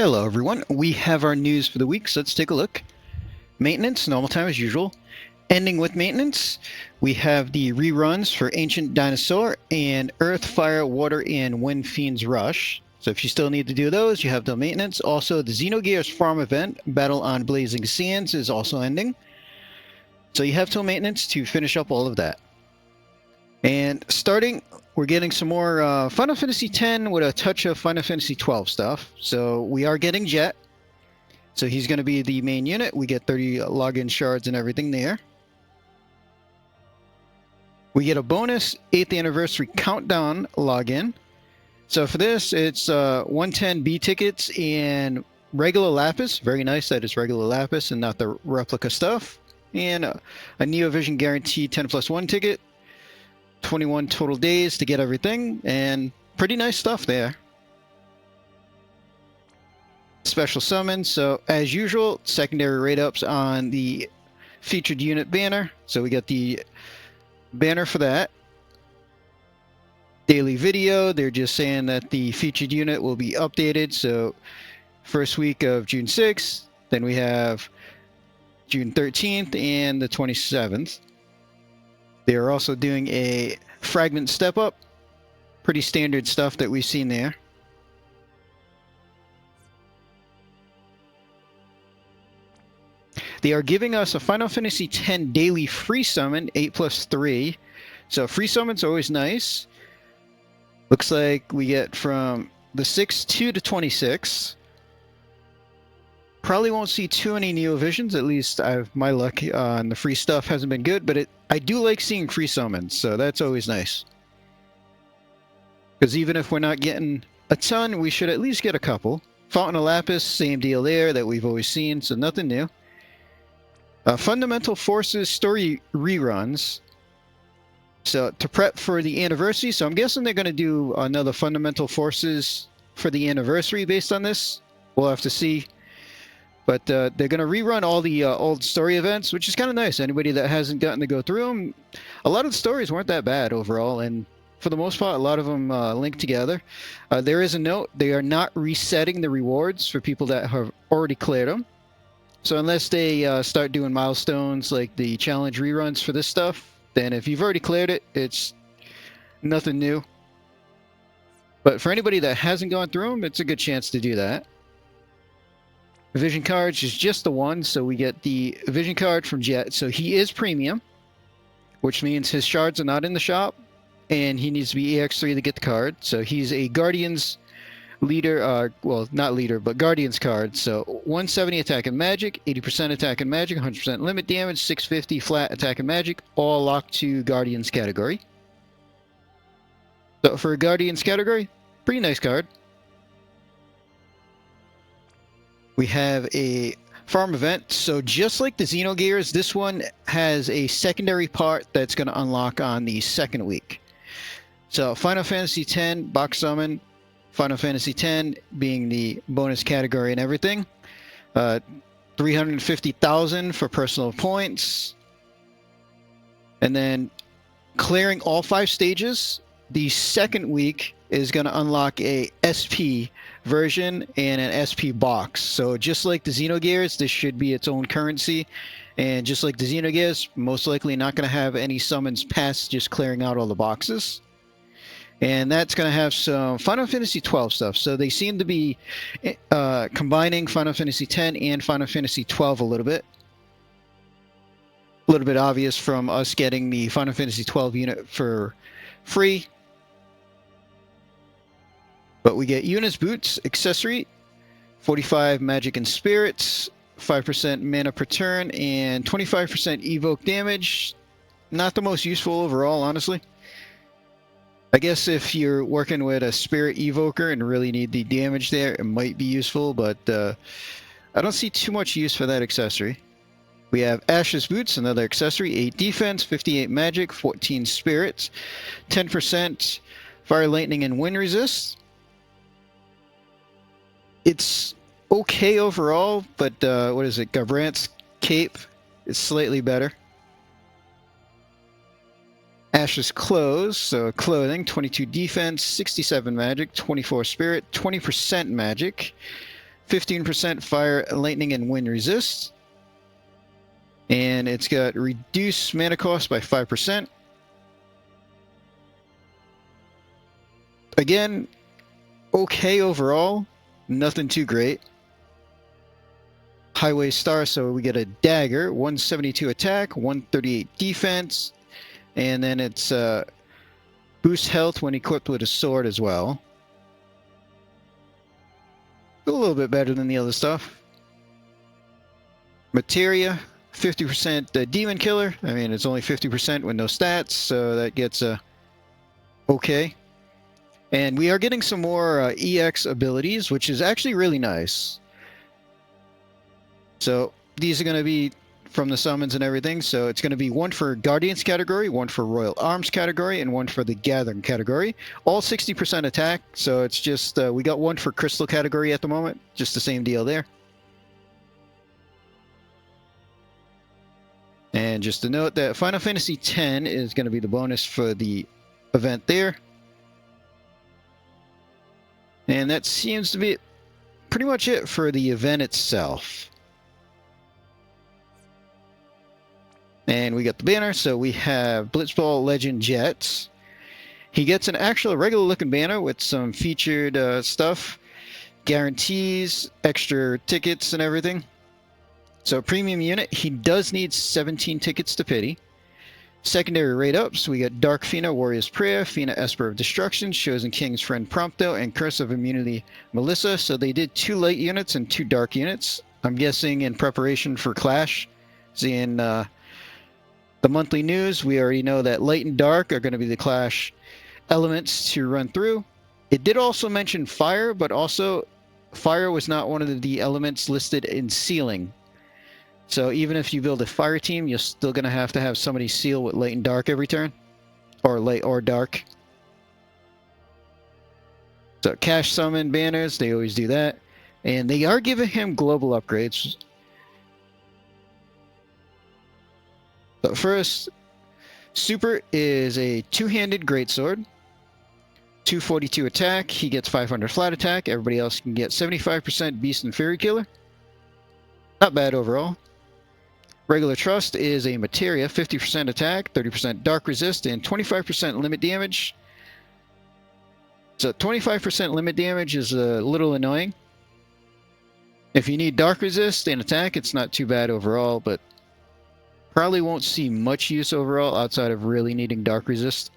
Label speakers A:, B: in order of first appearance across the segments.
A: Hello everyone, we have our news for the week, so let's take a look. Maintenance, normal time as usual. Ending with maintenance, we have the reruns for Ancient Dinosaur and Earth, Fire, Water, and Wind Fiends Rush. So if you still need to do those, you have the maintenance. Also, the Xenogears Farm event, Battle on Blazing Sands, is also ending. So you have till maintenance to finish up all of that. And starting, we're getting some more Final Fantasy X with a touch of Final Fantasy XII stuff. So we are getting Jecht. So he's going to be the main unit. We get 30 login shards and everything there. We get a bonus 8th anniversary countdown login. So for this, it's 110B tickets and regular lapis. Very nice that it's regular lapis and not the replica stuff. And a Neovision guaranteed 10+1 ticket. 21 total days to get everything, and pretty nice stuff there. Special summons, so as usual, secondary rate ups on the featured unit banner. So we got the banner for that. Daily video, they're just saying that the featured unit will be updated. So first week of June 6th, then we have June 13th and the 27th. They are also doing a fragment step up. Pretty standard stuff that we've seen there. They are giving us a Final Fantasy X daily free summon, 8+3. So free summon's always nice. Looks like we get from the 6th to the 26th. Probably won't see too many Neovisions, at least my luck on the free stuff hasn't been good, but I do like seeing free summons, so that's always nice. Because even if we're not getting a ton, we should at least get a couple. Fountain of Lapis, same deal there that we've always seen, so nothing new. Fundamental Forces story reruns. So to prep for the anniversary, so I'm guessing they're going to do another Fundamental Forces for the anniversary based on this. We'll have to see. But they're going to rerun all the old story events, which is kind of nice. Anybody that hasn't gotten to go through them, a lot of the stories weren't that bad overall. And for the most part, a lot of them link together. There is a note. They are not resetting the rewards for people that have already cleared them. So unless they start doing milestones like the challenge reruns for this stuff, then if you've already cleared it, it's nothing new. But for anybody that hasn't gone through them, it's a good chance to do that. Vision cards is just the one, so we get the vision card from Jecht. So he is premium, which means his shards are not in the shop, and he needs to be EX3 to get the card. So he's a Guardians leader, well, not leader, but Guardians card. So 170 attack and magic, 80% attack and magic, 100% limit damage, 650 flat attack and magic, all locked to Guardians category. So for a Guardians category, pretty nice card. We have a farm event. So just like the Xenogears, this one has a secondary part that's going to unlock on the second week. So Final Fantasy X, box summon, Final Fantasy X being the bonus category and everything. 350,000 for personal points. And then clearing all 5 stages, the second week is going to unlock a SP version and an SP box. So just like the Xenogears, this should be its own currency. And just like the Xenogears, most likely not going to have any summons past just clearing out all the boxes. And that's going to have some Final Fantasy XII stuff. So they seem to be combining Final Fantasy X and Final Fantasy XII a little bit. A little bit obvious from us getting the Final Fantasy XII unit for free. But we get Yuna's Boots, accessory, 45 magic and spirits, 5% mana per turn, and 25% evoke damage. Not the most useful overall, honestly. I guess if you're working with a spirit evoker and really need the damage there, it might be useful, but I don't see too much use for that accessory. We have Ash's Boots, another accessory, 8 defense, 58 magic, 14 spirits, 10% fire, lightning, and wind resist. It's okay overall, but what is it? Gabrant's cape is slightly better. Ash's clothes, so clothing, 22 defense, 67 magic, 24 spirit, 20% magic, 15% fire, lightning, and wind resist. And it's got reduced mana cost by 5%. Again, okay overall. Nothing too great. Highway Star, so we get a dagger, 172 attack, 138 defense, and then it's boost health when equipped with a sword as well. A little bit better than the other stuff. Materia, 50% demon killer. I mean, it's only 50% with no stats, so that gets okay. And we are getting some more EX abilities, which is actually really nice. So these are going to be from the summons and everything. So it's going to be one for Guardians category, one for Royal Arms category, and one for the Gathering category. All 60% attack. So it's just, we got one for Crystal category at the moment. Just the same deal there. And just to note that Final Fantasy X is going to be the bonus for the event there. And that seems to be pretty much it for the event itself. And we got the banner, so we have Blitzball Legend Jecht. He gets an actual regular looking banner with some featured stuff, guarantees, extra tickets and everything. So premium unit, he does need 17 tickets to pity. Secondary rate ups, we got Dark Fina, Warrior's Prayer, Fina Esper of Destruction, Chosen King's Friend Prompto, and Curse of Immunity Melissa. So they did 2 light units and 2 dark units. I'm guessing in preparation for Clash. Seeing the monthly news, we already know that light and dark are going to be the Clash elements to run through. It did also mention fire, but also fire was not one of the elements listed in sealing. So even if you build a fire team, you're still going to have somebody seal with light and dark every turn. Or light or dark. So cash summon banners, they always do that. And they are giving him global upgrades. So first, Super is a 2-handed greatsword. 242 attack, he gets 500 flat attack. Everybody else can get 75% beast and fairy killer. Not bad overall. Regular Trust is a Materia, 50% attack, 30% dark resist, and 25% limit damage. So 25% limit damage is a little annoying. If you need dark resist and attack, it's not too bad overall, but probably won't see much use overall outside of really needing dark resist.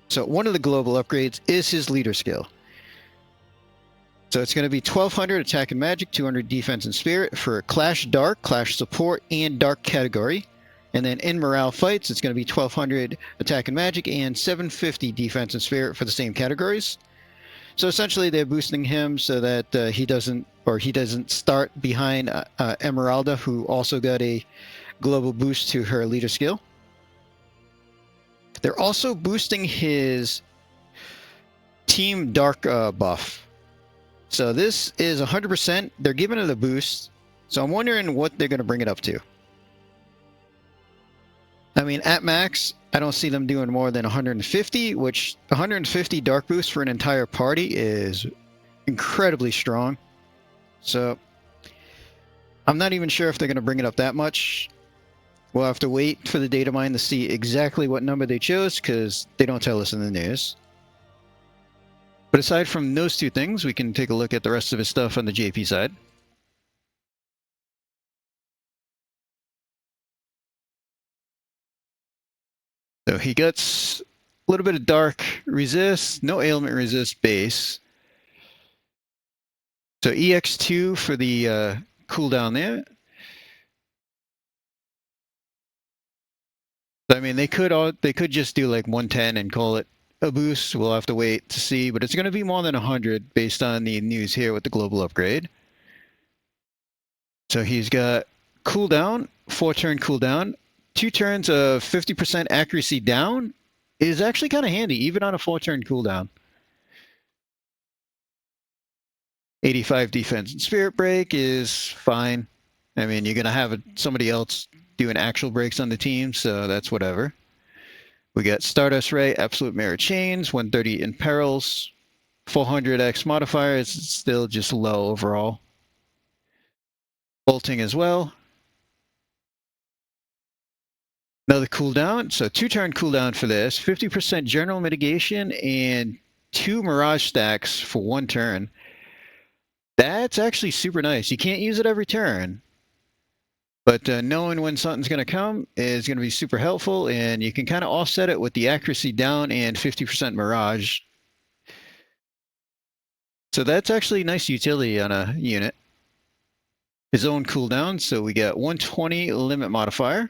A: So one of the global upgrades is his leader skill. So it's going to be 1200 attack and magic, 200 defense and spirit for Clash Dark, Clash Support, and Dark category. And then in Morale Fights, it's going to be 1200 attack and magic and 750 defense and spirit for the same categories. So essentially, they're boosting him so that he doesn't start behind Emeralda, who also got a global boost to her leader skill. They're also boosting his Team Dark buff. So this is 100%. They're giving it a boost. So I'm wondering what they're going to bring it up to. I mean, at max, I don't see them doing more than 150, which 150 dark boost for an entire party is incredibly strong. So I'm not even sure if they're going to bring it up that much. We'll have to wait for the data mine to see exactly what number they chose, because they don't tell us in the news. But aside from those two things, we can take a look at the rest of his stuff on the JP side. So he gets a little bit of dark resist, no ailment resist base. So EX2 for the cooldown there. I mean, they could just do like 110 and call it a boost. We'll have to wait to see, but it's going to be more than 100 based on the news here with the global upgrade. So he's got cooldown, 4-turn cooldown, 2 turns of 50% accuracy down is actually kind of handy, even on a 4-turn cooldown. 85 defense and spirit break is fine. I mean, you're going to have somebody else doing actual breaks on the team, so that's whatever. We got Stardust Ray, Absolute Mirror Chains, 130 in Perils. 400x modifier is still just low overall. Bolting as well. Another cooldown, so 2-turn cooldown for this, 50% general mitigation and 2 mirage stacks for 1 turn. That's actually super nice. You can't use it every turn, but knowing when something's going to come is going to be super helpful, and you can kind of offset it with the accuracy down and 50% mirage. So that's actually nice utility on a unit. His own cooldown, so we got 120 limit modifier.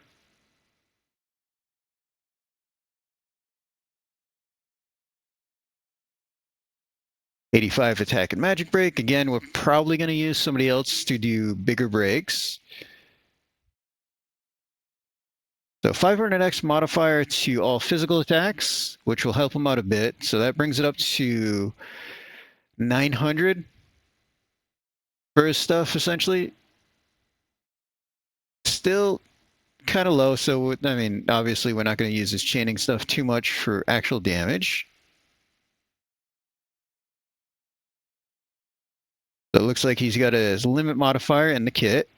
A: $85 attack and magic break. Again, we're probably going to use somebody else to do bigger breaks. So 500x modifier to all physical attacks, which will help him out a bit. So that brings it up to 900 for his stuff, essentially. Still kind of low, so I mean, obviously we're not going to use his chaining stuff too much for actual damage. So it looks like he's got his limit modifier in the kit.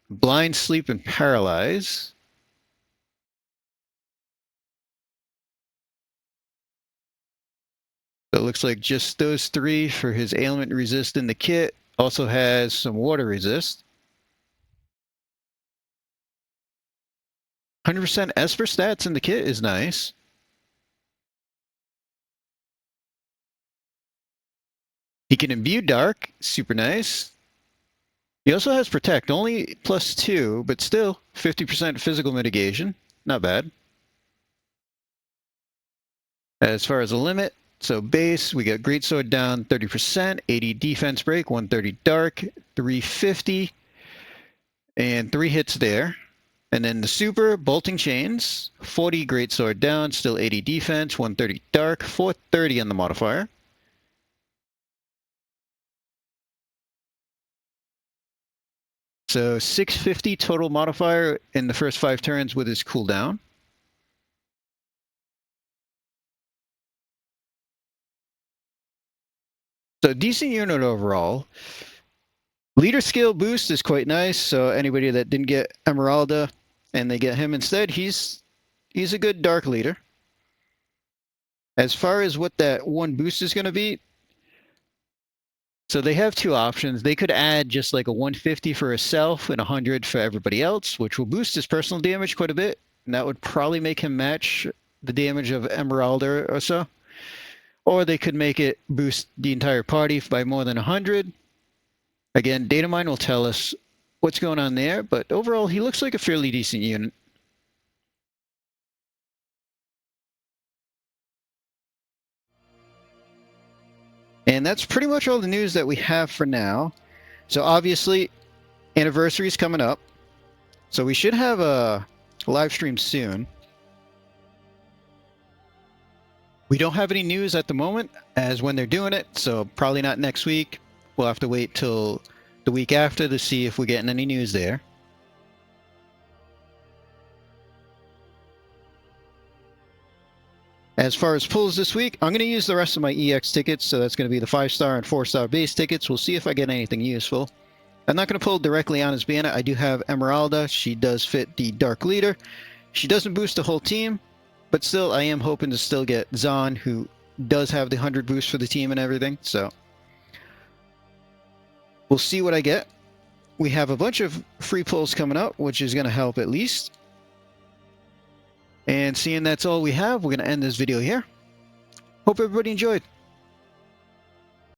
A: Blind, sleep, and paralyze. So it looks like just those 3 for his ailment resist in the kit. Also has some water resist. 100% Esper stats in the kit is nice. He can imbue dark, super nice. He also has protect, only +2, but still 50% physical mitigation. Not bad. As far as a limit, so base, we got Greatsword down 30%, 80 defense break, 130 dark, 350, and 3 hits there. And then the super, bolting chains, 40 Greatsword down, still 80 defense, 130 dark, 430 on the modifier. So 650 total modifier in the first 5 turns with his cooldown. So decent unit overall. Leader skill boost is quite nice. So anybody that didn't get Emeralda and they get him instead, he's a good dark leader. As far as what that one boost is going to be, so they have 2 options. They could add just like a 150 for himself and 100 for everybody else, which will boost his personal damage quite a bit. And that would probably make him match the damage of Emeralda or so. Or they could make it boost the entire party by more than 100. Again, data mine will tell us what's going on there, but overall he looks like a fairly decent unit. And that's pretty much all the news that we have for now. So obviously, anniversary is coming up. So we should have a live stream soon. We don't have any news at the moment as when they're doing it, so probably not next week. We'll have to wait till the week after to see if we're getting any news there. As far as pulls this week, I'm going to use the rest of my EX tickets, so that's going to be the 5-star and 4-star base tickets. We'll see if I get anything useful. I'm not going to pull directly on his banner. I do have Emeralda. She does fit the Dark Leader. She doesn't boost the whole team, but still, I am hoping to still get Zahn, who does have the 100 boost for the team and everything, so we'll see what I get. We have a bunch of free pulls coming up, which is going to help at least. And seeing that's all we have, we're going to end this video here. Hope everybody enjoyed.